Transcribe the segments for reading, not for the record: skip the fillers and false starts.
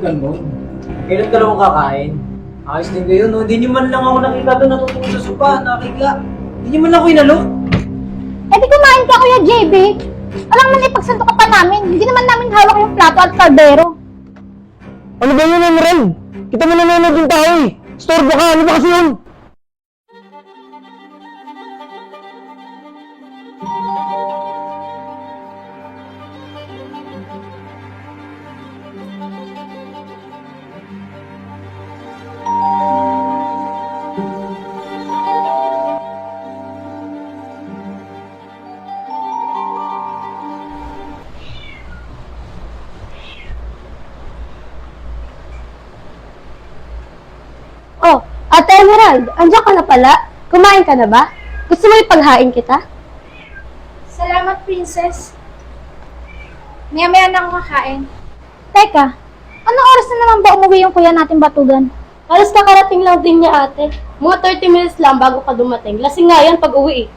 ganun. Kailan ka lang kakain? Ayos din kayo, no? Hindi nyo man lang ako nakita doon natutulog sa sopa, nakiga. Hindi nyo man lang ako inalok. Eh di kumain ka, Kuya JB. Alam mo na ipagsanto ka pa namin. Hindi naman namin hawak yung plato at kaldero. Ano ba yun, Emerald? Kita mo nanonood yung tao eh. Storbo ka, ano ba kasi yun? Oh, Ate Emerald, andiyan ka na pala? Kumain ka na ba? Gusto mo ipaghain kita? Salamat, Princess. Maya-maya na ako kakain. Teka, anong oras na naman ba umuwi yung kuya natin Batugan? Alas kakarating lang din niya, ate. Mga 30 minutes lang bago ka dumating. Lasing nga yan pag uwi.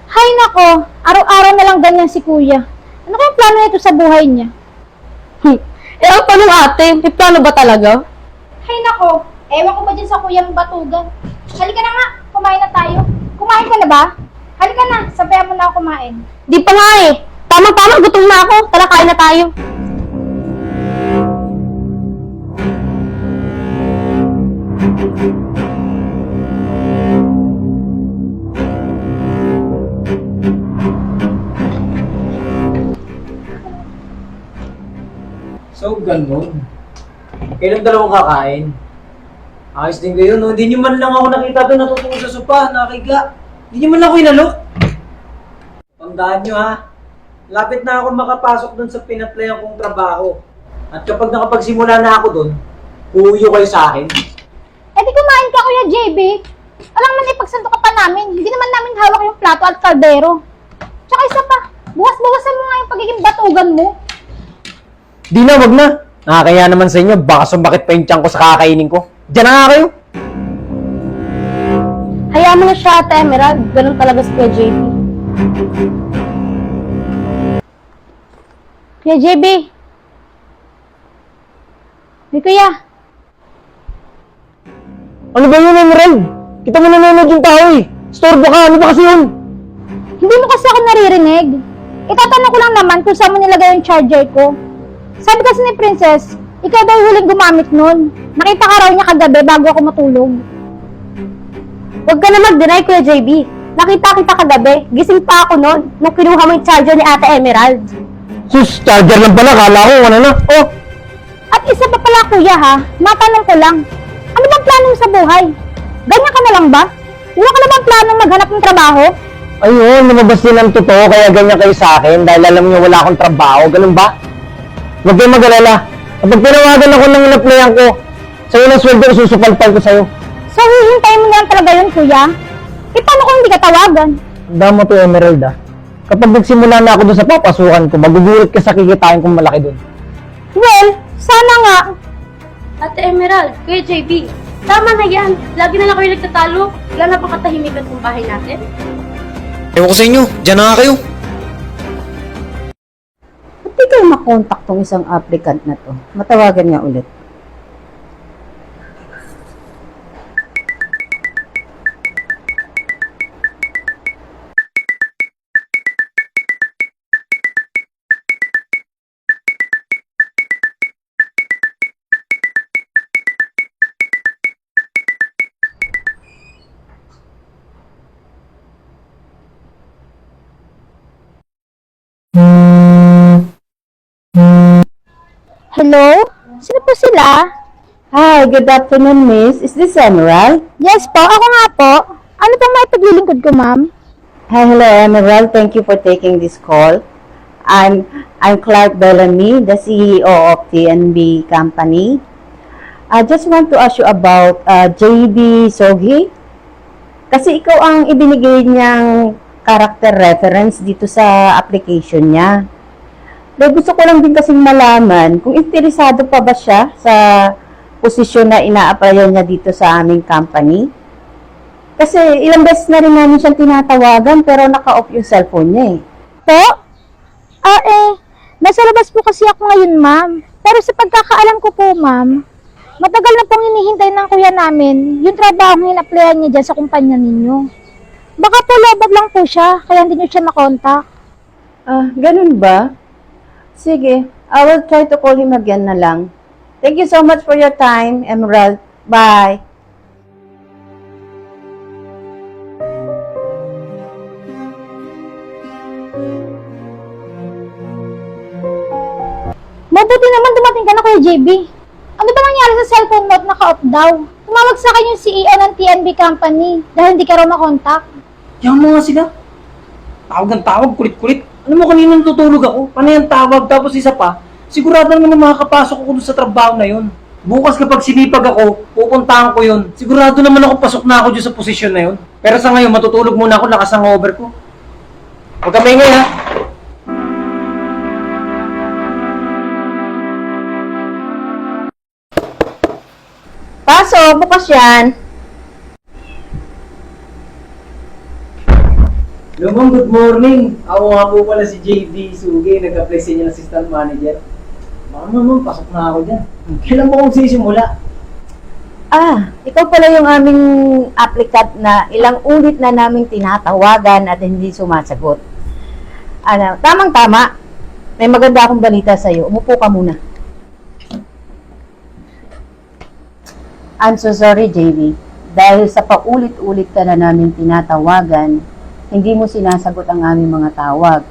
Hay nako, araw-araw na lang ganyan si kuya. Ano kayang plano nito sa buhay niya? Eh, ang tanong ate, may plano ba talaga? Hay nako, ewan ko ba dyan sa kuyang Batugan? Halika na nga, kumain na tayo. Kumain ka na ba? Halika na, sabayan mo na ako kumain. Di pa nga eh. Tama-tama, gutom na ako. Tara, kain na tayo. So, ganun. Kailan ka lang kakain? Ayos din kayo, no? Hindi nyo man lang ako nakita doon natutulog sa sopa, nakiga. Hindi nyo man lang ako inalok. Tandaan nyo, ha? Lapit na ako makapasok doon sa pinaplayan kong trabaho. At kapag nakapagsimula na ako doon, puyo kayo sa akin. Eh di kumain ka, Kuya JB. Alam mo na ipagsanto ka pa namin. Hindi naman namin hawak yung plato at kaldero. Tsaka isa pa, bukas-bukasan mo nga yung pagiging Batugan mo. Di na, wag na. Nakakaya naman sa inyo, baka sumakit pa yung tiyan ko sa kakainin ko. Diyan na nga kayo. Hayaan mo na siya, ate Emerald. Ganun talaga si Kuya JB. Kuya JB. Hey, Kuya. Ano ba yun, Emerald? Kita mo nanonood yung tao eh. Storbo ka, ano ba kasi yun? Hindi mo kasi ako naririnig. Itatanong ko lang naman kung saan mo nilagay yung charger ko. Sabi kasi ni Princess, ikaw daw huling gumamit nun. Nakita ka raw niya kagabi bago ako matulog. Huwag ka na mag-deny, Kuya JB. Nakita kita kagabi. Gising pa ako noon nung kinuha mo yung charger ni Ate Emerald. Sus, charger lang pala. Kala ko, ano na. Oh, At isa pa pala, Kuya, ha? Matanong ko lang. Ano bang plano mo sa buhay? Ganyan ka na lang ba? Wala ka na bang plano maghanap ng trabaho? ayun, lumabas din ang totoo. Kaya ganyan kayo sa akin. Dahil alam niyo wala akong trabaho. Ganun ba? Huwag kayo mag-alala. Kapag tinawagan ako ng inaplayan ko, sa'yo ng sweldo ko susupalpal ko sa'yo. So, hihintayin mo na lang talaga yun, Kuya? Eh, paano kung hindi ka tawagan? Damo to, Emerald, ah. Kapag nagsimula na ako doon sa papasukan ko, magugulat ka sa kikitain kong malaki doon. Well, sana nga. Ate Emerald, Kuya JB, tama na yan. Lagi na lang kayo nagtatalo. Wala na bang katahimikan ng bahay natin? Ewan ko sa inyo, dyan na nga kayo. Ba't di kayo makontak tong isang applicant na to? Matawagan niya ulit. Hello? Sino po sila? Hi, good afternoon, miss. Is this Emerald? Yes po, ako nga po. Ano pong may paglilingkod ko, ma'am? Hi, hello, Emerald. Thank you for taking this call. I'm Clark Bellamy, the CEO of TNB Company. I just want to ask you about JB Soghi. Kasi ikaw ang ibinigay niyang character reference dito sa application niya. Pero gusto ko lang din kasing malaman kung interesado pa ba siya sa posisyon na ina-applyan niya dito sa aming company. Kasi ilang beses na rin namin siyang tinatawagan pero naka-off yung cellphone niya eh. Po? Nasa labas po kasi ako ngayon, ma'am. Pero sa pagkakaalam ko po, ma'am, matagal na pong hinihintay ng kuya namin yung trabaho na in-applyan niya dyan sa kumpanya ninyo. Baka po lobab lang po siya, kaya hindi niyo siya makontak. Ganun ba? Sige, I will try to call him again na lang. Thank you so much for your time, Emerald. Bye. Mabuti naman dumating ka na, Kuya JB. Ano ba nangyari sa cellphone note naka-off daw? Tumawag sa akin yung CEO ng TNB company dahil hindi ka raw makontak. Yan mo nga sila. Tawag ng tawag, kulit-kulit. Ano mo, kanina natutulog ako. Panay ang tawag, tapos isa pa. Sigurado naman na makakapasok ako dun sa trabaho na yun. Bukas kapag sinipag ako, pupuntahan ko yun. Sigurado naman ako pasok na ako dyan sa posisyon na yun. Pero sa ngayon, matutulog muna ako, lakas ang over ko. Huwag ka maingay, ha? Pasok, bukas yan. Lumang, good morning. Ako nga po pala si JB Sugi, nag-apply sa inyo ng assistant manager. Baka naman, pasok na ako dyan. Kailan mo akong sisimula? Ikaw pala yung aming applicant na ilang ulit na naming tinatawagan at hindi sumasagot. Tamang-tama. May maganda akong balita sa'yo. Umupo ka muna. I'm so sorry, JB. Dahil sa paulit-ulit ka na namin tinatawagan, hindi mo sinasagot ang aming mga tawag.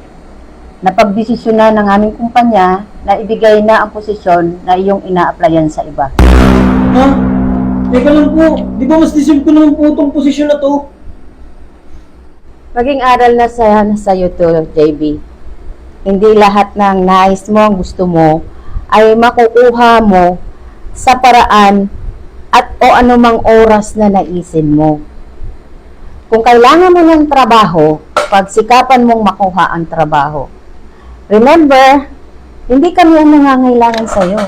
Napagdesisyon na ng aming kumpanya na ibigay na ang posisyon na iyong ina-applyan sa iba. Ha? Teka lang po, di ba mas deserve ko naman po itong posisyon na to? Maging aral na sa'yo to, JB. Hindi lahat ng nais mo, ang gusto mo, ay makukuha mo sa paraan at o anumang oras na naisin mo. Kung kailangan mo ng trabaho, pagsikapan mong makuha ang trabaho. Remember, hindi kami ang nangangailangan sa'yo.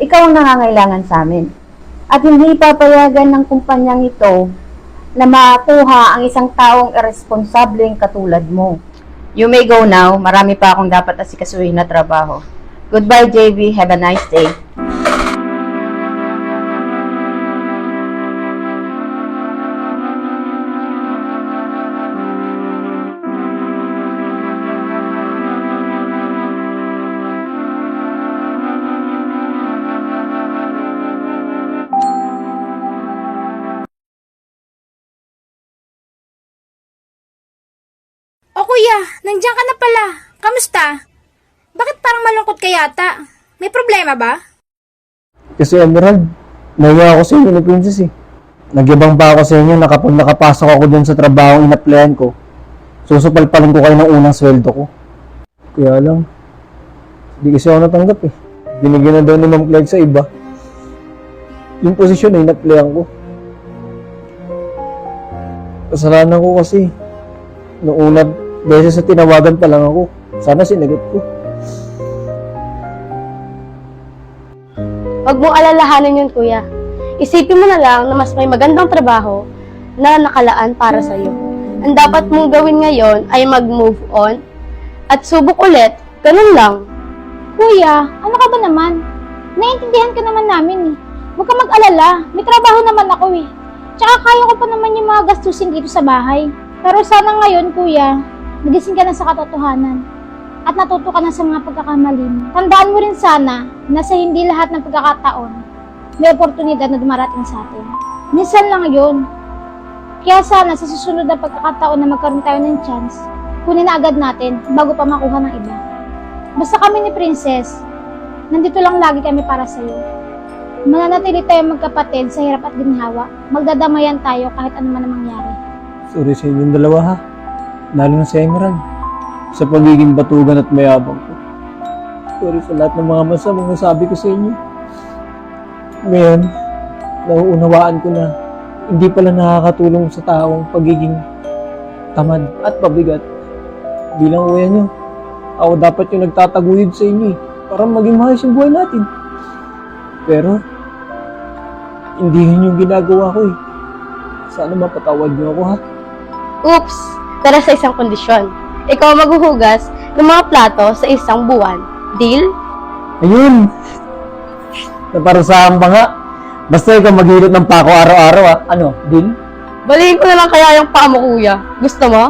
Ikaw ang nangangailangan sa amin. At hindi papayagan ng kumpanyang ito na makuha ang isang taong irresponsableng katulad mo. You may go now. Marami pa akong dapat asikasuhin na trabaho. Goodbye, JB. Have a nice day. O kuya, nandiyan ka na pala. Kamusta? Bakit parang malungkot ka yata? May problema ba? Kasi Emerald, naiya ako sa inyo ni Princess eh. Nagyabang pa ako sa inyo na kapag nakapasok ako dun sa trabaho in-applyan ko, susupalpalin ko kayo ng unang sweldo ko. Kaya lang, hindi kasi ako natanggap eh. Binigyan na daw ni Ma'am Clyde sa iba. Yung posisyon na in-applyan ko. Kasalanan ko kasi, noong una beses na tinawagan pa lang ako, sana sinagot ko. Huwag mong alalahanin yun, kuya. Isipin mo na lang na mas may magandang trabaho na nakalaan para sa'yo. Ang dapat mong gawin ngayon ay mag-move on at subok ulit. Ganun lang. Kuya, ano ka ba naman? Naiintindihan ka naman namin eh. Huwag ka mag-alala, may trabaho naman ako eh. Tsaka kaya ko pa naman yung mga gastusin dito sa bahay. Pero sana ngayon, kuya, nagising ka na sa katotohanan at natuto ka na sa mga pagkakamali mo. Tandaan mo rin sana na sa hindi lahat ng pagkakataon, may oportunidad na dumarating sa atin. Minsan lang yun. Kaya sana sa susunod na pagkakataon na magkaroon tayo ng chance, kunin na agad natin bago pa makuha ng iba. Basta kami ni Princess, nandito lang lagi kami para sa'yo. Mananatili tayo magkapatid sa hirap at ginhawa. Magdadamayan tayo kahit ano man ang mangyari. Sorry sa inyong dalawa ha. Lalo na si Emerald. Sa pagiging batugan at mayabang ko. Sorry sa lahat ng mga masamang nasabi ko sa inyo. Ngayon, nauunawaan ko na hindi pala nakakatulong sa taong pagiging tamad at pabigat. Bilang kuya nyo, ako dapat yung nagtataguyod sa inyo para maging maayos yung buhay natin. Pero, hindi yun yung ginagawa ko eh. Sana mapatawad nyo ako ha. Oops! Pero sa isang kondisyon. Ikaw maghuhugas ng mga plato sa isang buwan. Deal? Ayun. Naparusahan pa nga. Basta ikaw maghilot ng pako araw-araw, ah. Ano, deal? Baliin ko na lang kaya yung paa mo, kuya. Gusto mo?